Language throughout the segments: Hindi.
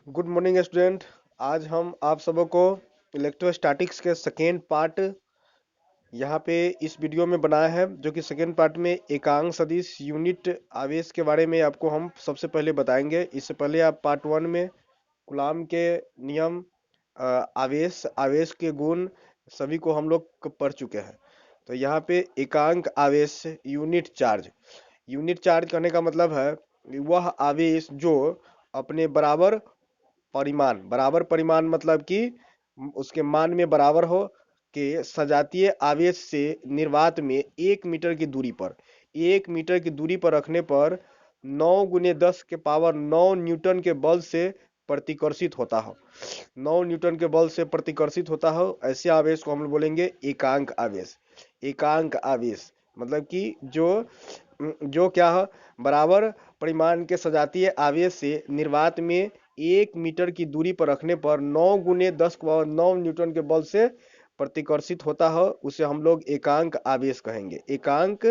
Good morning student. आज हम आप सबों को इलेक्ट्रोस्टैटिक्स के सेकेंड पार्ट यहाँ पे इस वीडियो में बनाया है, जो कि सेकेंड पार्ट में एकांक सदिश यूनिट आवेश के बारे में आपको हम सबसे पहले बताएंगे। इससे पहले आप पार्ट वन में कूलाम के नियम, आवेश आवेश के गुण सभी को हम लोग पढ़ चुके हैं। तो यहाँ पे एकांक आवेश यूनिट चार्ज करने का मतलब है वह आवेश जो अपने बराबर परिमाण मतलब कि उसके मान में बराबर हो के सजातीय आवेश से निर्वात में 1 मीटर की दूरी पर 1 मीटर की दूरी पर रखने पर 9 × 10⁻⁹ न्यूटन के बल से प्रतिकर्षित होता हो। 9 न्यूटन के बल से प्रतिकर्षित होता हो, ऐसे आवेश को हम लोग बोलेंगे एकांक आवेश। एकांक आवेश मतलब कि जो क्या है, बराबर परिमाण के सजातीय आवेश से निर्वात में 1 मीटर की दूरी पर रखने पर 9 × 10⁹ न्यूटन के बल से प्रतिकर्षित होता है, उसे हम लोग एकांक आवेश कहेंगे, एकांक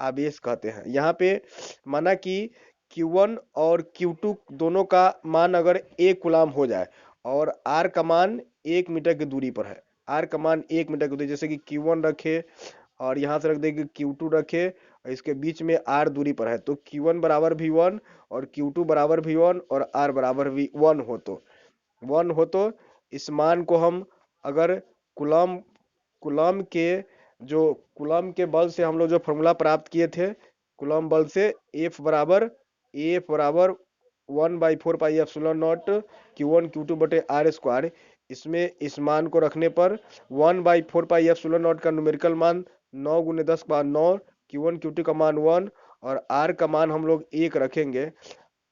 आवेश कहते हैं। यहाँ पे माना कि Q1 और Q2 दोनों का मान अगर 1 कूलाम हो जाए और R का मान 1 मीटर की दूरी पर है, R का मान 1 मीटर की दूरी, जैसे कि Q1 रखे और यहाँ से रख देंगे Q2 रखे और इसके बीच में R दूरी पर है, तो Q1 बराबर V1 और Q2 बराबर V1 और R बराबर V1 हो तो इस मान को हम अगर कूलम कूलम के कूलम के बल से हम लोग जो फॉर्मूला प्राप्त किए थे, कूलम बल से F बराबर 1/4πε0 Q1 Q2 बटे R स्क्वायर, इसमें इस मान को रखने पर 1/4πε0 का न्यूमेरिकल मान 9 × 10⁹ Q1 Q2 का मान 1 और R का मान हम लोग 1 रखेंगे।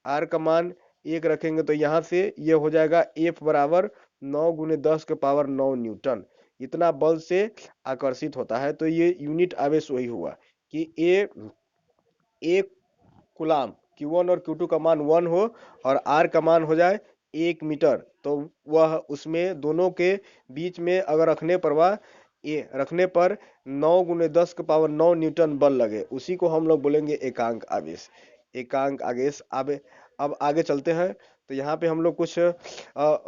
R का मान 1 रखेंगे तो यहाँ से ये हो जाएगा F बराबर 9 × 10⁻⁹ न्यूटन, इतना बल से आकर्षित होता है। तो ये यूनिट आवेश वही हुआ कि एक कूलाम Q1 और Q2 का मान 1 हो और R का मान हो जाए 1 मीटर, तो वह उसमें दोनों के बीच में अगर रखने पर 9 × 10⁻⁹ न्यूटन बल लगे, उसी को हम लोग बोलेंगे एकांक आवेश। एकांक आवेश। अब आगे चलते हैं। तो यहाँ पे हम लोग कुछ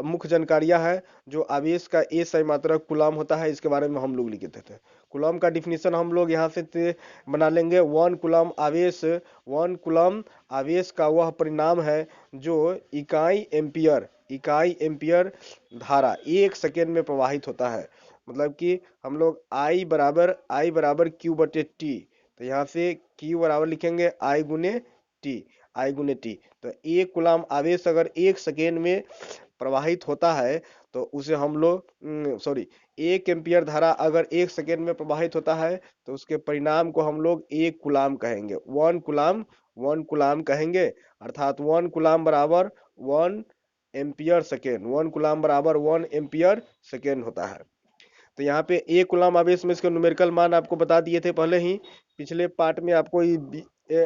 मुख्य जानकारियां हैं जो आवेश का ए सही मात्रक कूलाम होता है, इसके बारे में हम लोग लिखते थे। कूलाम का डिफिनीशन हम लोग यहाँ से बना लेंगे। 1 कूलाम आवेश का वह परिणाम है जो इकाई एम्पियर धारा 1 सेकेंड में प्रवाहित होता है। मतलब कि हम लोग I बराबर Q बटे T, तो यहाँ से Q बराबर लिखेंगे I गुने T। तो 1 कूलाम आवेश अगर 1 सेकेंड में प्रवाहित होता है तो उसे हम लोग 1 एम्पियर धारा अगर 1 सेकेंड में प्रवाहित होता है तो उसके परिणाम को हम लोग 1 कूलाम कहेंगे, 1 कूलाम कहेंगे। अर्थात 1 कूलाम बराबर 1 कूलाम बराबर 1 एम्पियर सेकेंड होता है। तो यहाँ पे 1 कूलाम आवेश में इसके न्यूमेरिकल मान आपको बता दिए थे पहले ही, पिछले पार्ट में आपको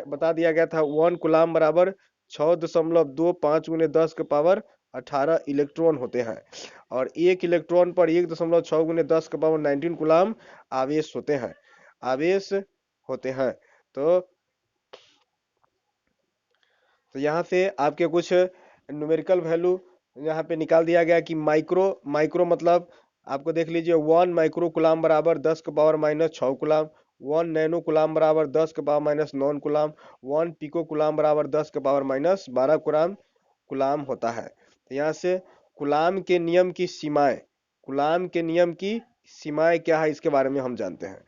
बता दिया गया था। 1 कूलाम बराबर 6.25 × 10⁻18 इलेक्ट्रॉन होते हैं और 1 इलेक्ट्रॉन पर 1.6 × 10⁻19 कूलाम आवेश होते हैं। तो यहाँ से आपके कुछ न्यूमेरिकल वैल्यू यहाँ पे निकाल दिया गया कि माइक्रो मतलब आपको देख लीजिए, 1 माइक्रो कूलाम बराबर 10⁻⁻6 कूलाम, 1 नैनो कूलाम बराबर 10⁻⁻9 कूलाम, 1 पिको कूलाम बराबर 10⁻⁻12 कूलाम होता है। तो यहाँ से कूलाम के नियम की सीमाएं क्या है, इसके बारे में हम जानते हैं।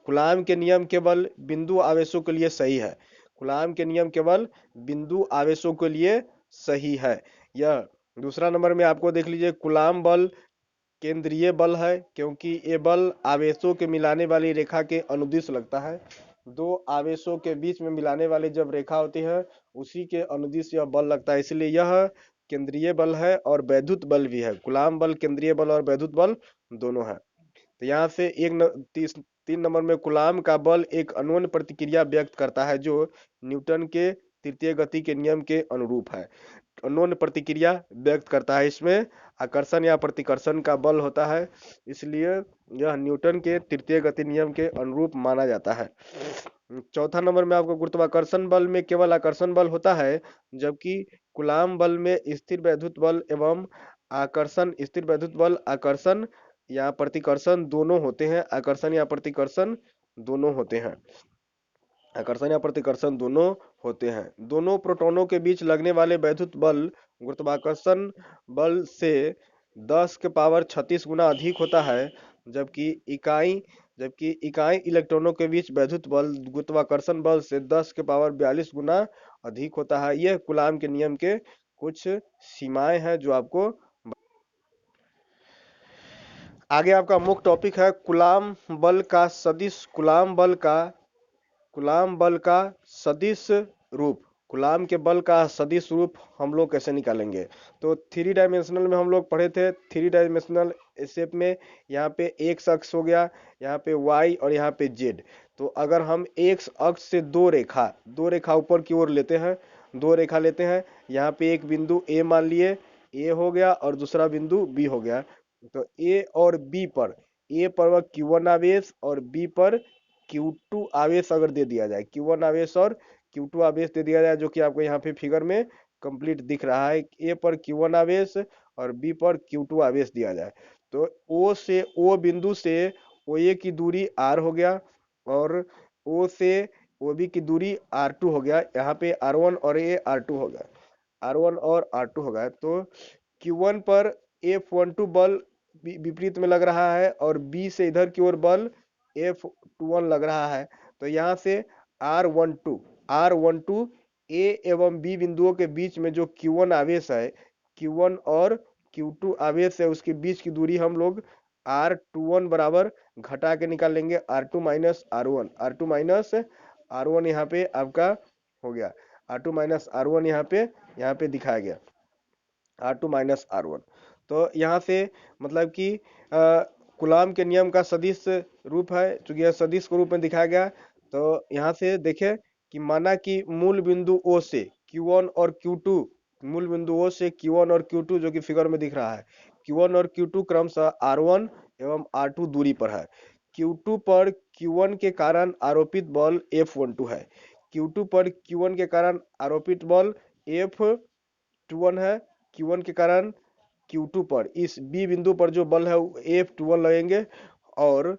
कूलाम के नियम केवल बिंदु आवेशों के लिए सही है। कूलाम के नियम केवल बिंदु आवेशों के लिए सही है। यह दूसरा नंबर में आपको देख लीजिए, कूलाम बल केंद्रीय बल है क्योंकि ये बल आवेशों के मिलाने वाली रेखा के अनुदिश लगता है। दो आवेशों के बीच में मिलाने वाली जब रेखा होती है उसी के अनुदिश यह बल लगता है, इसलिए यह केंद्रीय बल है और वैद्युत बल भी है। कूलाम बल केंद्रीय बल और वैद्युत बल दोनों है। तो यहाँ से 3 नंबर में कूलाम का बल एक अन्योन्य प्रतिक्रिया व्यक्त करता है जो न्यूटन के तृतीय गति के नियम के अनुरूप है। अन्योन्य प्रतिक्रिया व्यक्त करता है, इसमें आकर्षण या प्रतिकर्षण का बल होता है, इसलिए यह न्यूटन के तृतीय गति नियम के अनुरूप माना जाता है। चौथा नंबर में आपको गुरुत्वाकर्षण बल में केवल आकर्षण बल होता है, जबकि कूलाम बल में स्थिर वैद्युत बल एवं आकर्षण स्थिर वैद्युत बल आकर्षण या प्रतिकर्षण दोनों होते हैं। आकर्षण या प्रतिकर्षण दोनों होते हैं। आकर्षण या प्रतिकर्षण दोनों होते हैं। दोनों प्रोटॉनों के बीच लगने वाले वैद्युत बल गुरुत्वाकर्षण बल से 10 के पावर 36 गुना अधिक होता है, जबकि इकाई इलेक्ट्रॉनों के बीच वैद्युत बल गुरुत्वाकर्षण बल से 10 के पावर 42 गुना अधिक होता है। यह कूलाम के नियम के कुछ सीमाएं हैं जो आपको आगे आपका मुख्य टॉपिक है कूलाम बल का सदिश। कूलाम बल का सदिश रूप। कूलाम के बल का सदिश रूप हम लोग कैसे निकालेंगे? तो थ्री डायमेंशनल में हम लोग पढ़े थे। थ्री डायमेंशनल शेप में यहाँ पे एक्स अक्ष हो गया, यहाँ पे वाई और यहाँ पे जेड। तो अगर हम एक्स अक्ष से दो रेखा ऊपर की ओर लेते हैं, दो रेखा लेते हैं, यहाँ पे एक बिंदु ए मान लिए, ए हो गया और दूसरा बिंदु बी हो गया। तो ए पर वह Q1 आवेश और बी पर Q2 आवेश अगर दे दिया जाए, Q1 आवेश और Q2 आवेश दे दिया जाए, जो कि आपको यहाँ पे फिगर में कंप्लीट दिख रहा है। ए पर Q1 आवेश और बी पर Q2 आवेश दिया जाए, तो ओ बिंदु से ओ ए की दूरी r हो गया और ओ से ओ बी की दूरी r2 हो गया। यहाँ पे r1 और ये r2 हो गया, r1 और r2 हो गया। तो Q1 पर F12 बल विपरीत में लग रहा है और B से इधर की ओर बल F21 लग रहा है। तो यहाँ से R12 A एवं B बिंदुओं के बीच में जो Q1 आवेश है, Q1 और Q2 आवेश है, उसके बीच की दूरी हम लोग R21 बराबर घटा के निकाल लेंगे, R2 माइनस R1 यहाँ पे आपका हो गया, R2 माइनस R1 यहाँ पे दिखाया गया, R2 माइनस R1। तो यहाँ से मतलब कि कूलाम के नियम का सदिश रूप है, चूंकि यह सदिश के रूप में दिखाया गया। तो यहाँ से देखें कि माना कि मूल बिंदु O से Q1 और Q2, मूल बिंदु O से Q1 और Q2 जो कि फिगर में दिख रहा है, Q1 और Q2 क्रमशः R1 एवं R2 दूरी पर है। Q2 पर Q1 के कारण आरोपित बल F12 है, Q2 पर Q1 के कारण आरोपित बल F21 है। Q1 के कारण Q2 पर इस B बिंदु पर जो बल है F21 लगेंगे और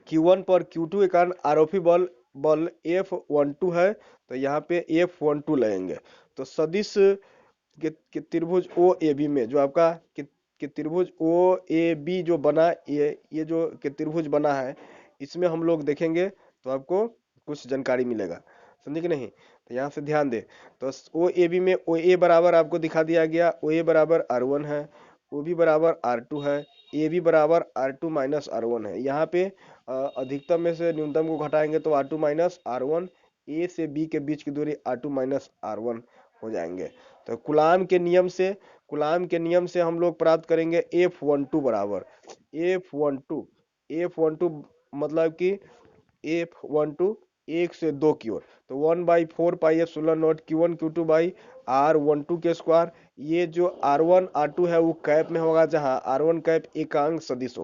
Q1 पर Q2 के कारण आरोपी बल F12 है, तो यहाँ पे F12 लगेंगे। तो सदिश के त्रिभुज OAB में जो आपका के त्रिभुज OAB जो बना, ये जो के त्रिभुज बना है, इसमें हम लोग देखेंगे तो आपको कुछ जानकारी मिलेगा, समझे कि नहीं? तो यहाँ से ध्यान दे। तो OAB में OA बराबर आपको दिखा दिया गया, OA बराबर R1 है, OB बराबर R2 है, AB बराबर R2 माइनस R1 है। यहाँ पे अधिकतम में से न्यूनतम को घटाएंगे तो R2 माइनस R1, A से B के बीच की दूरी R2 माइनस R1 हो जाएंगे। तो कूलाम के नियम से हम लोग प्राप्त करेंगे F12 बराबर F12 मतलब कि F12 1 से 2 की ओर, तो 1/4 pi epsilon not Q1 Q2 by R12 के स्क्वायर। ये जो R1 R2 है वो कैप में होगा, जहां R1 कैप एकांक सदिश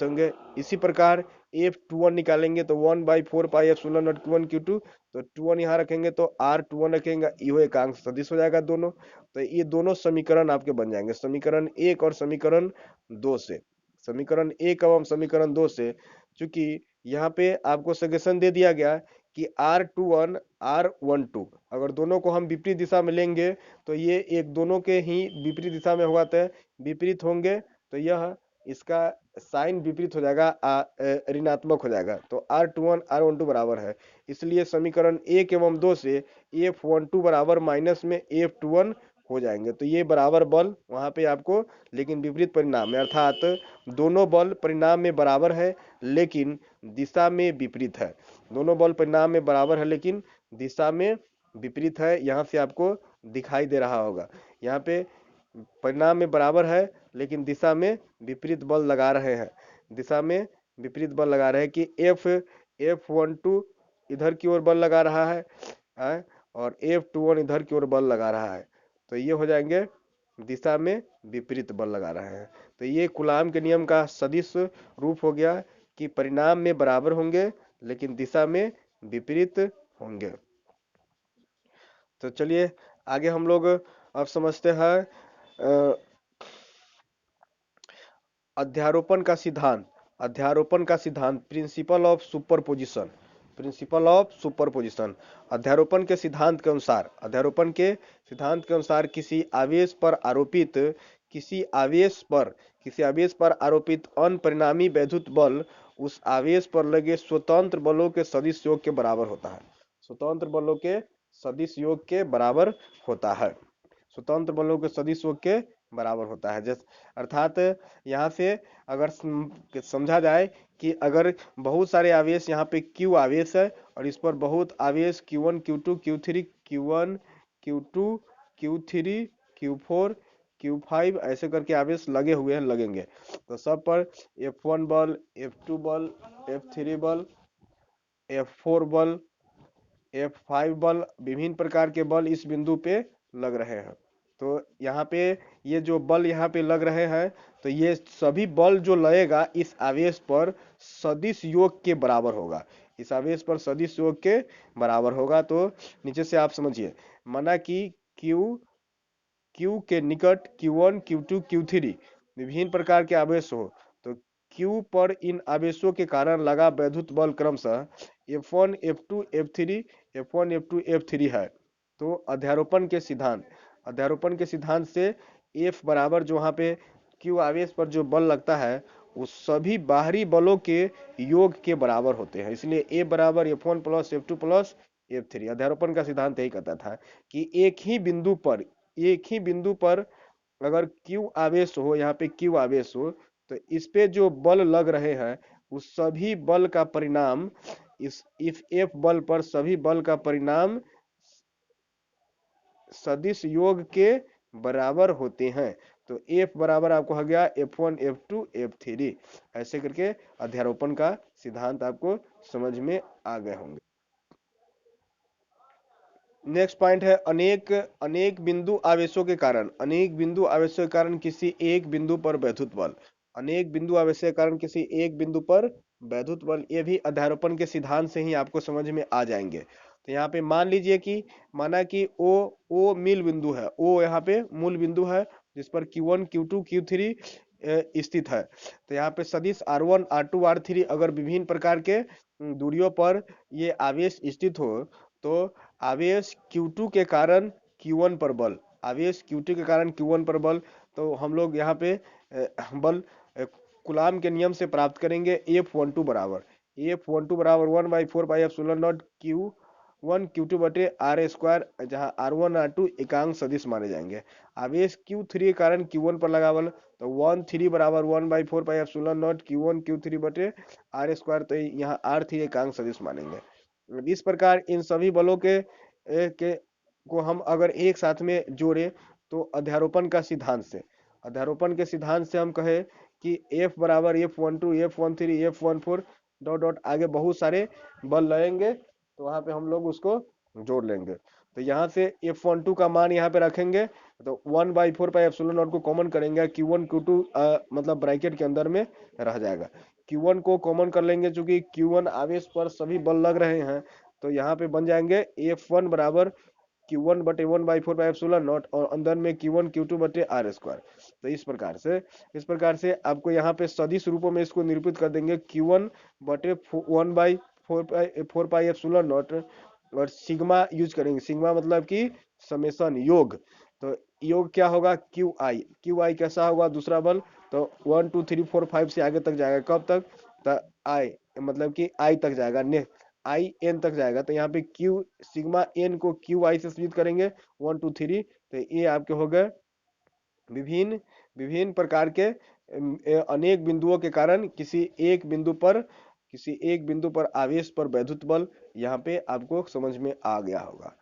होंगे। इसी प्रकार F21 निकालेंगे तो 1/4 pi epsilon not Q1 Q2, तो 21 यहाँ रखेंगे तो R21 रखेंगे, यो एकांक सदिश हो जाएगा दोनों। तो ये दोनों समीकरण आपके बन जाएंगे, समीकरण 1 और समीकरण 2 से। समीकरण 1 एवं समीकरण 2 से, चूंकि यहाँ पे आपको सजेशन दे दिया गया कि R21 R12 अगर दोनों को हम विपरीत दिशा में लेंगे तो ये एक दोनों के ही विपरीत दिशा में होगा, तो विपरीत होंगे तो यह इसका साइन विपरीत हो जाएगा, ऋणात्मक हो जाएगा। तो R21 R12 बराबर है, इसलिए समीकरण 1 एवं 2 से F12 बराबर माइनस में F21 हो जाएंगे। तो ये बराबर बल वहां पे आपको, लेकिन विपरीत परिणाम में, अर्थात दोनों बल परिणाम में बराबर है लेकिन दिशा में विपरीत है। दोनों बल परिणाम में बराबर है लेकिन दिशा में विपरीत है। यहाँ से आपको दिखाई दे रहा होगा, यहाँ पे परिणाम में बराबर है लेकिन दिशा में विपरीत बल लगा रहे हैं, दिशा में विपरीत बल लगा रहे हैं कि F12 इधर की ओर बल लगा रहा है और F21 इधर की ओर बल लगा रहा है। तो ये हो जाएंगे दिशा में विपरीत बल लगा रहे हैं। तो ये कूलाम के नियम का सदिश रूप हो गया। कि परिणाम में बराबर होंगे लेकिन दिशा में विपरीत होंगे। तो चलिए आगे हम लोग अब समझते हैं अ, अध्यारोपण का सिद्धांत। अध्यारोपण का सिद्धांत, principle of superposition. Principle of superposition. अध्यारोपण के सिद्धांत के अनुसार, अध्यारोपण के सिद्धांत के अनुसार किसी आवेश पर आरोपित किसी आवेश पर किसी आवेश पर आरोपित अनपरिणामी वैद्युत बल उस आवेश पर लगे स्वतंत्र बलों के सदिश योग के बराबर होता है। स्वतंत्र बलों के सदिश योग के बराबर होता है। स्वतंत्र बलों के सदिश योग के बराबर होता है। जैसे अर्थात यहाँ से अगर समझा जाए कि अगर बहुत सारे आवेश यहाँ पे Q आवेश है और इस पर बहुत आवेश Q1 Q2 Q3 Q1 Q2 Q3 Q4 Q5 ऐसे करके आवेश लगे हुए हैं, लगेंगे तो सब पर F1 बल, F2 बल, F3 बल, F4 बल, F5 बल, विभिन्न प्रकार के बल इस बिंदु पे लग रहे हैं। तो यहाँ पे ये जो बल यहाँ पे लग रहे हैं तो ये सभी बल जो लगेगा इस आवेश पर सदिश योग के बराबर होगा। इस आवेश पर सदिश योग के बराबर होगा। तो नीचे से आप समझिए, माना कि Q के निकट Q1 Q2 Q3 विभिन्न प्रकार के आवेश हो तो Q पर इन आवेशों के कारण लगा वैद्युत बल क्रमशः F1 F2 F3 F1 F2 F3 है। तो अध्यारोपण के सिद्धांत से F बराबर जो वहाँ पे Q आवेश पर जो बल लगता है उस सभी बाहरी बलों के योग के बराबर होते हैं। इसलिए F बराबर F1 plus F2 plus F3। अध्यारोपण का सिद्धांत यही कहता था कि एक ही बिंदु पर अगर Q आवेश हो, यहाँ पे Q आवेश हो तो इस पे जो बल लग रहे हैं उस सभी बल का परिणाम इस F बल पर सभी बल का परिणाम सदिश योग के बराबर होते हैं। तो F बराबर आपको हो गया F1 F2 F3। ऐसे करके अध्यारोपण का सिद्धांत आपको समझ में आ गए होंगे। नेक्स्ट पॉइंट है अनेक बिंदु आवेशों के कारण किसी एक बिंदु पर वैद्युत बल। अनेक बिंदु आवेशों के कारण किसी एक बिंदु पर वैद्युत बल, ये भी अध्यारोपण के सिद्धांत से ही आपको समझ में आ जाएंगे। तो यहाँ पे मान लीजिए कि माना कि ओ मूल बिंदु है, ओ यहाँ पे मूल बिंदु है जिस पर Q1 Q2 Q3 स्थित है। तो यहाँ पे सदिश R1 R2 R3 अगर विभिन्न प्रकार के दूरियों पर ये आवेश स्थित हो तो आवेश Q2 के कारण Q1 पर बल, आवेश Q2 के कारण Q1 पर बल, तो हम लोग यहाँ पे बल कूलाम के नियम से प्राप्त करेंगे। F12 बराबर 1/4πε0 Q1 Q2 बटे R स्क्वायर, जहाँ R1 R2 एकांक सदिश माने जाएंगे। आवेश Q3 के कारण Q1 पर लगा बल तो 1/3 बराबर 1/4πε0 Q1 Q3 बटे R स्क्वायर, तो यहाँ R3 एकांक सदिश मानेंगे। इस प्रकार इन सभी बलों के को हम अगर एक साथ में जोड़े तो अध्यारोपण के सिद्धांत से हम कहे कि F बराबर F12 F13 F14 dot dot आगे बहुत सारे बल लगेंगे तो वहां पे हम लोग उसको जोड़ लेंगे। तो यहाँ से F12 का मान यहाँ पे रखेंगे तो 1/4πε0 को कॉमन करेंगे, Q1 Q2 मतलब ब्रैकेट के अंदर में रह जाएगा। Q1 को कॉमन कर लेंगे चूंकि Q1 आवेश पर सभी बल लग रहे हैं तो यहाँ पे बन जाएंगे F1 बराबर Q1 बटे 1/4πε0 और अंदर में Q1 Q2 बटे R स्क्वायर। तो इस प्रकार से आपको यहाँ पे सदिश रूपों में इसको निरूपित कर देंगे Q1 बटे 1/4πε0 और सिग्मा यूज करेंगे। सिग्मा मतलब कि समेशन, योग। तो योग क्या होगा, क्यू आई कैसा होगा दूसरा बल, तो 1 2 3 4 5 से आगे तक जाएगा, कब तक, तो आई मतलब कि आई तक जाएगा, ने आई एन तक जाएगा। तो यहाँ पे क्यू सिग्मा एन को क्यू आई से सूचित करेंगे 1 2 3। तो ये आपके हो गए विभिन्न विभिन्न प्रकार के अनेक बिंदुओं के कारण किसी एक बिंदु पर आवेश पर वैद्युत बल, यहाँ पे आपको समझ में आ गया होगा।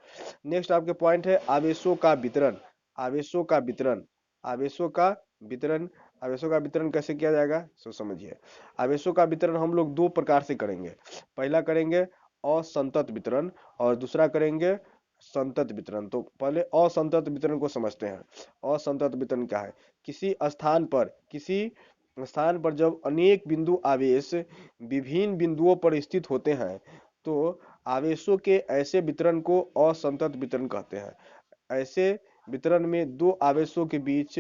नेक्स्ट आपके पॉइंट है आवेशों का वितरण। आवेशों का वितरण आवेशों का वितरण आवेशों का वितरण कैसे किया जाएगा, सो समझिए। आवेशों का वितरण हम लोग दो प्रकार से करेंगे। पहला करेंगे असंतत वितरण और दूसरा करेंगे संतत वितरण। तो पहले असंतत वितरण को समझते हैं। असंतत वितरण क्या है, किसी स्थान पर स्थान पर जब अनेक बिंदु आवेश विभिन्न बिंदुओं पर स्थित होते हैं तो आवेशों के ऐसे वितरण को असंतत वितरण कहते हैं। ऐसे वितरण में दो आवेशों के बीच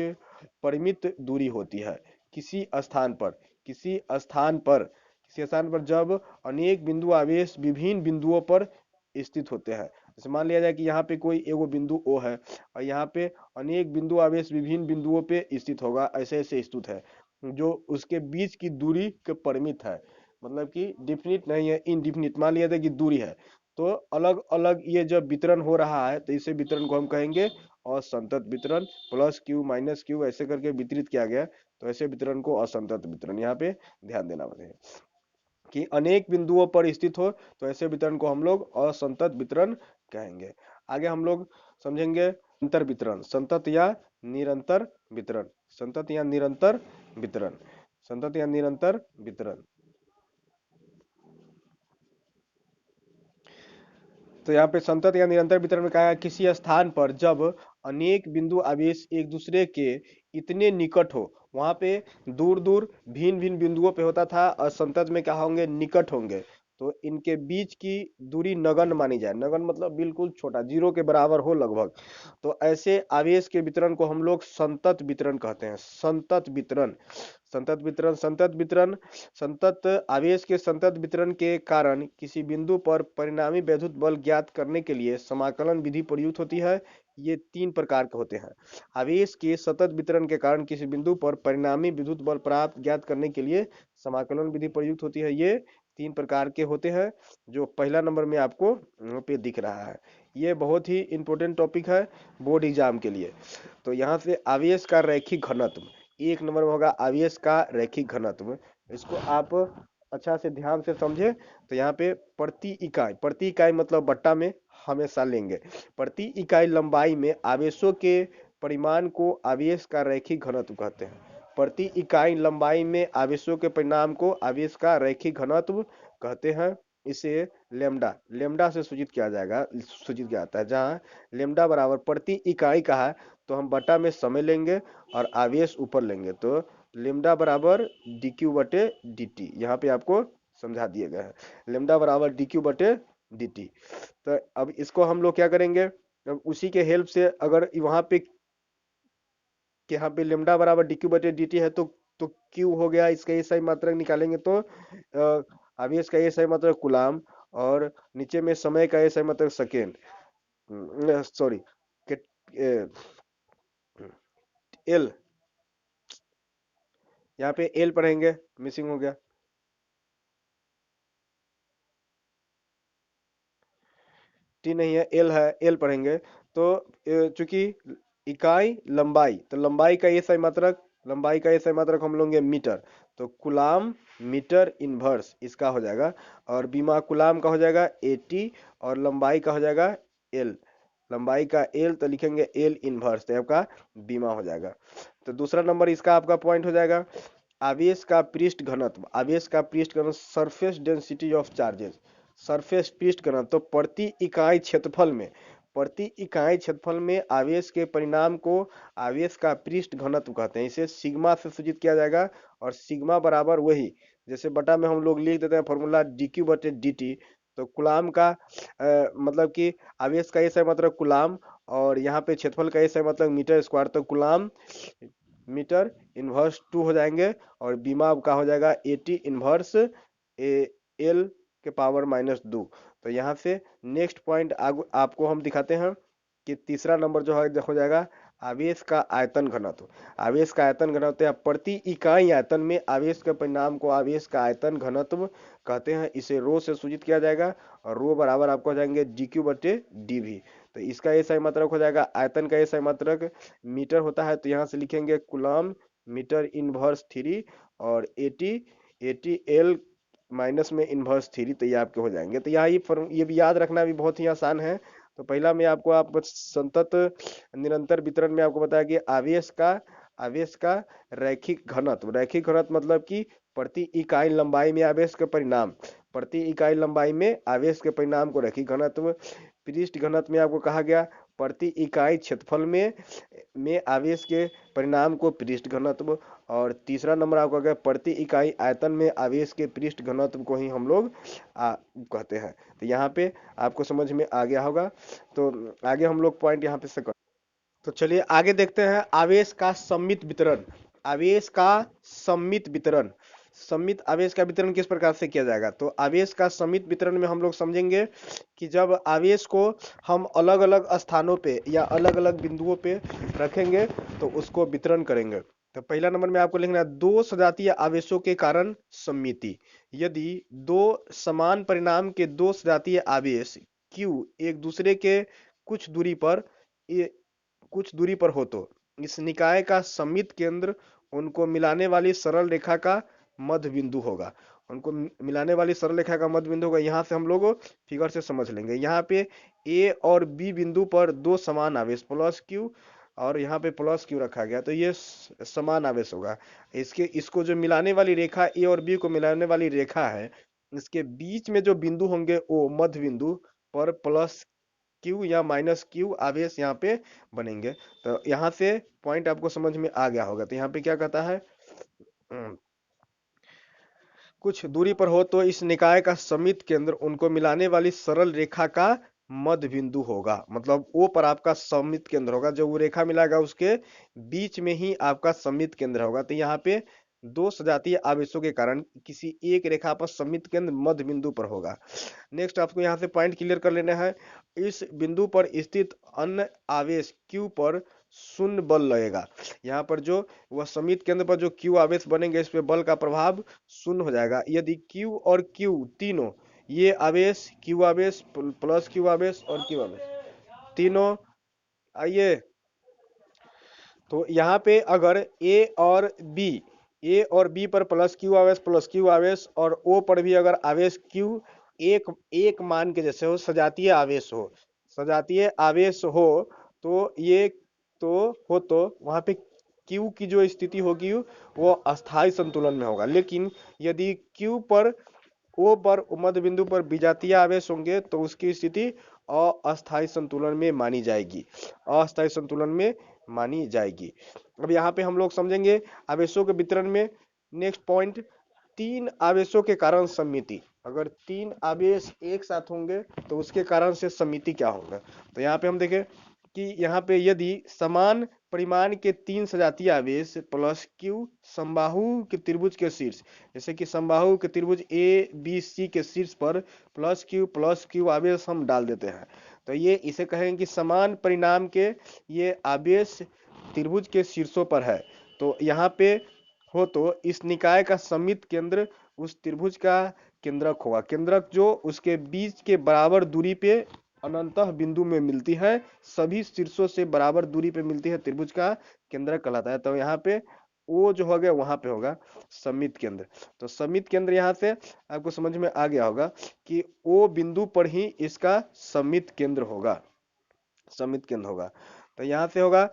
परिमित दूरी होती है। किसी स्थान पर किसी स्थान पर किसी स्थान पर जब अनेक बिंदु आवेश विभिन्न बिंदुओं पर स्थित होते हैं। जैसे मान लिया जाए कि यहाँ पे कोई एगो बिंदु O है और यहाँ पे अनेक बिंदु आवेश विभिन्न बिंदुओं पे स्थित होगा, ऐसे ऐसे स्थित है, जो उसके बीच की दूरी के परिमित है, मतलब कि डिफिनिट नहीं है, इनडिफिनिट। मान लिया था कि दूरी है, तो अलग अलग ये जब वितरण हो रहा है तो इसे वितरण को हम कहेंगे असंतत वितरण। प्लस क्यू माइनस क्यू ऐसे करके वितरित किया गया, तो ऐसे वितरण को असंतत वितरण, यहाँ पे ध्यान देना है कि अनेक बिंदुओं पर स्थित हो तो ऐसे वितरण को हम लोग असंतत वितरण कहेंगे। आगे हम लोग समझेंगे अंतर वितरण, संतत या निरंतर वितरण, संतत या निरंतर वितरण, संतत या निरंतर वितरण। तो यहाँ पे संतत या निरंतर वितरण में कहा है किसी स्थान पर जब अनेक बिंदु आवेश एक दूसरे के इतने निकट हो, वहां पे दूर दूर भिन्न भिन्न बिंदुओं पे होता था, और संतत में क्या होंगे, निकट होंगे, तो इनके बीच की दूरी नगण्य मानी जाए। नगण्य मतलब बिल्कुल छोटा, जीरो के बराबर हो लगभग, तो ऐसे आवेश के वितरण को हम लोग संतत वितरण कहते हैं। संतत वितरण, संतत वितरण, संतत वितरण, संतत आवेश के संतत वितरण के कारण किसी बिंदु पर परिणामी वैद्युत बल ज्ञात करने के लिए समाकलन विधि प्रयुक्त होती है। ये तीन प्रकार के होते हैं। आवेश के सतत वितरण के कारण किसी बिंदु पर परिणामी विद्युत बल प्राप्त ज्ञात करने के लिए समाकलन विधि प्रयुक्त होती है। ये तीन प्रकार के होते हैं, जो पहला नंबर में आपको यहाँ पे दिख रहा है। ये बहुत ही इंपॉर्टेंट टॉपिक है बोर्ड एग्जाम के लिए। तो यहाँ से आवेश का रैखिक घनत्व, एक नंबर में होगा आवेश का रैखिक घनत्व। इसको आप अच्छा से ध्यान से समझे तो यहाँ पे प्रति इकाई, प्रति इकाई मतलब बट्टा में हमेशा लेंगे, प्रति इकाई लंबाई में आवेशों के परिमाण को आवेश का रैखिक घनत्व कहते हैं। प्रति इकाई लंबाई में आवेशों के परिमाण को आवेश का रैखिक घनत्व कहते हैं। इसे लेमडा, लेमडा से सूचित किया जाएगा, सूचित किया जाता है। जहाँ लेमडा बराबर प्रति इकाई का है तो हम बटा में समय लेंगे और आवेश ऊपर लेंगे, तो लेमडा बराबर डी क्यू बटे डी टी, यहाँ पे आपको समझा दिए गए हैं। लेमडा बराबर डी क्यू बटे डी टी। तो अब इसको हम लोग क्या करेंगे, अब उसी के हेल्प से अगर वहां पे कि यहाँ पे लेमडा बराबर डी क्यू बटे डी टी है तो क्यू हो गया, इसका एसआई मात्रक निकालेंगे तो आवेश का एसआई मात्रक कुलाम, और नीचे में समय का एसआई मात्रक सेकेंड, सॉरी एल, यहाँ पे एल पढ़ेंगे, मिसिंग हो गया, टी नहीं है, एल है, एल पढ़ेंगे। तो चूंकि इकाई लंबाई, तो लंबाई का एसआई मात्रक, लंबाई का एसआई मात्रक हम लोगे मीटर, तो कुलाम मीटर इनवर्स इसका हो जाएगा, और बीमा कुलाम का हो जाएगा एटी, और लंबाई का हो जाएगा एल, लंबाई का एल तो लिखेंगे एल इनवर्स, तो आपका बीमा हो जाएगा। तो दूसरा नंबर इसका आपका पॉइंट हो जाएगा आवेश का पृष्ठ घनत्व, आवेश का पृष्ठ घनत्व surface density of charges, surface पृष्ठ घनत्व, तो प्रति इकाई क्षेत्रफल में, प्रति इकाई क्षेत्रफल में आवेश के परिणाम को आवेश का पृष्ठ घनत्व कहते हैं। इसे सिग्मा से सूचित किया जाएगा, और सिग्मा बराबर वही जैसे बटा में हम लोग लिख देते हैं फॉर्मूला डी क्यू बटे डी टी, तो कुलाम का मतलब कि आवेश का ऐसा मतलब कुलाम, और यहाँ पे क्षेत्रफल का ऐसा मतलब मीटर स्क्वायर, तो कुलाम मीटर इनवर्स 2 हो जाएंगे, और बीमा का हो जाएगा 80 इनवर्स एल के पावर -2। तो यहाँ से नेक्स्ट पॉइंट आपको हम दिखाते हैं कि तीसरा नंबर जो है हो जाएगा आवेश का आयतन घनत्व। आवेश का आयतन घनत्व या प्रति इकाई आयतन में आवेश के परिणाम को आवेश का आयतन घनत्व कहते हैं। इसे रो से सूचित किया जाएगा, और रो बराबर आपको हो जाएंगे डी क्यू बटे डी वी। तो इसका एसआई मात्रक हो जाएगा, आयतन का एसआई मात्रक मीटर होता है, तो यहाँ से लिखेंगे कुलाम मीटर इनवर्स 3, और 80 एल माइनस में इनवर्स 3, तो ये आपके हो जाएंगे। तो यहाँ ये भी याद रखना भी बहुत ही आसान है। तो पहला में आपको आप संतत निरंतर वितरण में आपको बताया कि आवेश का रैखिक घनत्व, रैखिक घनत्व मतलब कि प्रति इकाई लंबाई में आवेश के परिणाम, प्रति इकाई लंबाई में आवेश के परिणाम को रैखिक घनत्व। पृष्ठ घनत्व में आपको कहा गया प्रति इकाई क्षेत्रफल में आवेश के परिणाम को पृष्ठ घनत्व, और तीसरा नंबर आपका गया प्रति इकाई आयतन में आवेश के पृष्ठ घनत्व को ही हम लोग कहते हैं। तो यहाँ पे आपको समझ में आ गया होगा। तो आगे हम लोग पॉइंट यहाँ पे से तो चलिए आगे देखते हैं आवेश का सममित वितरण। आवेश का सममित वितरण, सममित आवेश का वितरण किस प्रकार से किया जाएगा? तो आवेश का सममित वितरण में हम लोग समझेंगे कि जब आवेश को हम अलग अलग स्थानों पे या अलग अलग बिंदुओं पे रखेंगे तो उसको वितरण करेंगे। तो पहला नंबर में आपको लिखना है दो सजातीय आवेशों के कारण सममिति। यदि दो समान परिमाण के दो सजातीय आवेश Q एक दूसरे के कुछ दूरी पर हो तो इस निकाय का सममित केंद्र उनको मिलाने वाली सरल रेखा का मध्य बिंदु होगा। उनको मिलाने वाली सरल रेखा का मध्य बिंदु होगा। यहाँ से हम लोग फिगर से समझ लेंगे। यहाँ पे ए और बी बिंदु पर दो समान आवेश प्लस क्यू और यहाँ पे प्लस क्यू रखा गया, तो ये समान आवेश होगा। इसको जो मिलाने वाली रेखा ए और बी को मिलाने वाली रेखा है, इसके बीच में जो बिंदु होंगे वो मध्य बिंदु पर प्लस क्यू या माइनस क्यू आवेश यहाँ पे बनेंगे। तो यहाँ से पॉइंट आपको समझ में आ गया होगा। तो यहाँ पे क्या कहता है, कुछ दूरी पर हो तो इस निकाय का सममित केंद्र उनको मिलाने वाली सरल रेखा का मध्य बिंदु होगा। मतलब ओ पर आपका सममित केंद्र होगा, जो वो रेखा मिलाएगा उसके बीच में ही आपका सममित केंद्र होगा। तो यहाँ पे दो सजातीय आवेशों के कारण किसी एक रेखा पर सममित केंद्र मध्य बिंदु पर होगा। नेक्स्ट आपको यहाँ से पॉइंट क्लियर कर लेना है। इस बिंदु पर स्थित अन्य आवेश Q पर शून्य बल लगेगा। यहाँ पर जो वह सममित केंद्र पर जो Q आवेश बनेंगे, इस पे बल का प्रभाव शून्य हो जाएगा। यदि Q और Q तीनों ये आवेश Q आवेश प्लस Q आवेश और Q आवेश तीनों आइए, तो यहाँ पे अगर ए और बी पर प्लस क्यू आवेश और ओ पर भी अगर आवेश क्यू एक मान के जैसे हो, सजातीय आवेश हो, तो ये तो वहां पे क्यू की जो स्थिति होगी वो अस्थाई संतुलन में होगा। लेकिन यदि क्यू पर ओ पर मध्य बिंदु पर विजातीय आवेश होंगे तो उसकी स्थिति अस्थाई संतुलन में मानी जाएगी, अस्थाई संतुलन में मानी जाएगी। अब यहाँ पे हम लोग समझेंगे आवेशों के वितरण में। नेक्स्ट पॉइंट, तीन आवेशों के कारण सममिति। अगर तीन आवेश एक साथ होंगे तो उसके कारण से सममिति क्या होगा? तो यहाँ पे हम देखें कि यहाँ पे यदि समान परिमाण के तीन सजातीय आवेश प्लस क्यू समबाहु के त्रिभुज के शीर्ष, जैसे कि समबाहु के त्रिभुज ए बी सी के शीर्ष पर प्लस क्यू आवेश हम डाल देते हैं, तो ये इसे कहेंगे कि समान परिमाण के ये आवेश त्रिभुज के शीर्षों पर है। तो यहाँ पे हो तो इस निकाय का सममित केंद्र उस त्रिभुज का केंद्रक होगा। केंद्रक जो उसके बीच के बराबर दूरी पे अनंतः बिंदु में मिलती है, सभी शीर्षों से बराबर दूरी पे मिलती है, त्रिभुज का केंद्रक कहलाता है। तो यहाँ पे ओ जो हो गया वहां पे होगा सममित केंद्र। तो सममित केंद्र यहाँ से आपको समझ में आ गया होगा कि ओ बिंदु पर ही इसका सममित केंद्र होगा, सममित केंद्र होगा। तो यहाँ से होगा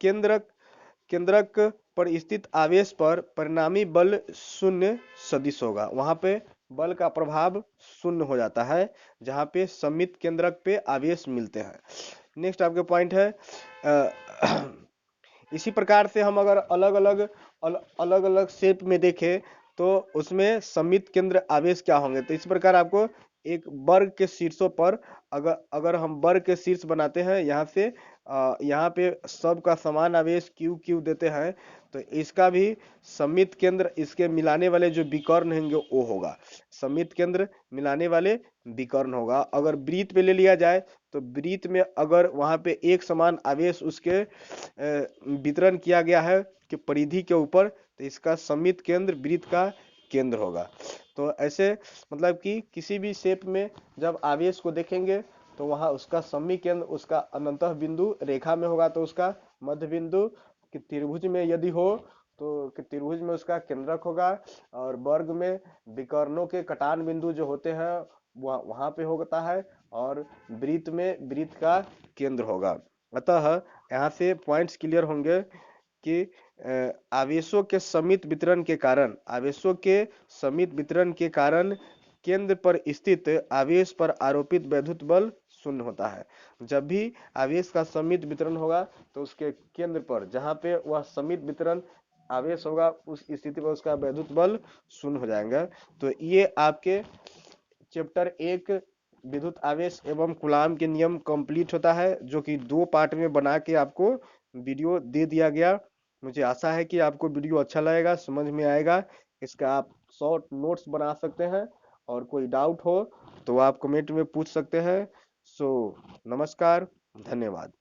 केंद्रक पर स्थित आवेश पर परिणामी बल शून्य सदिश होगा। वहां पे बल का प्रभाव शून्य हो जाता है जहां पे सममित केंद्रक पे आवेश मिलते हैं। नेक्स्ट आपके पॉइंट है इसी प्रकार से हम अगर अलग अलग शेप में देखें तो उसमें सममित केंद्र आवेश क्या होंगे। तो इस प्रकार आपको एक वर्ग के शीर्षों पर अगर हम वर्ग के शीर्ष बनाते हैं, यहाँ पे सबका समान आवेश क्यू देते हैं, तो इसका भी सममित केंद्र इसके मिलाने वाले जो विकर्ण होंगे वो होगा, सममित केंद्र मिलाने वाले विकर्ण होगा। अगर वृत्त पे ले लिया जाए तो वृत्त में अगर वहां पे एक समान आवेश उसके वितरण किया गया है कि परिधि के ऊपर, तो इसका सममित केंद्र वृत्त का केंद्र होगा। तो ऐसे मतलब कि किसी भी शेप में जब आवेश को देखेंगे तो वहां उसका सममित केंद्र उसका अनंतः बिंदु रेखा में होगा, तो उसका मध्य बिंदु कि त्रिभुज में यदि हो तो त्रिभुज में उसका केंद्रक होगा, और वर्ग में विकर्णों के कटान बिंदु जो होते हैं वहां पे होता है, और वृत्त में वृत्त का केंद्र होगा। अतः यहाँ से पॉइंट्स क्लियर होंगे कि आवेशों के सममित वितरण के कारण केंद्र पर स्थित आवेश पर आरोपित वैद्युत बल शून्य होता है। जब भी आवेश का सममित वितरण होगा तो उसके केंद्र पर जहाँ पे वह सममित वितरण आवेश होगा उस स्थिति पर उसका वैद्युत बल शून्य हो जाएगा। तो ये आपके चैप्टर 1 विद्युत आवेश एवं कूलाम के नियम कंप्लीट होता है, जो कि 2 पार्ट में बना के आपको वीडियो दे दिया गया। मुझे आशा है कि आपको वीडियो अच्छा लगेगा, समझ में आएगा। इसका आप शॉर्ट नोट्स बना सकते हैं और कोई डाउट हो तो आप कमेंट में पूछ सकते हैं। सो नमस्कार, धन्यवाद।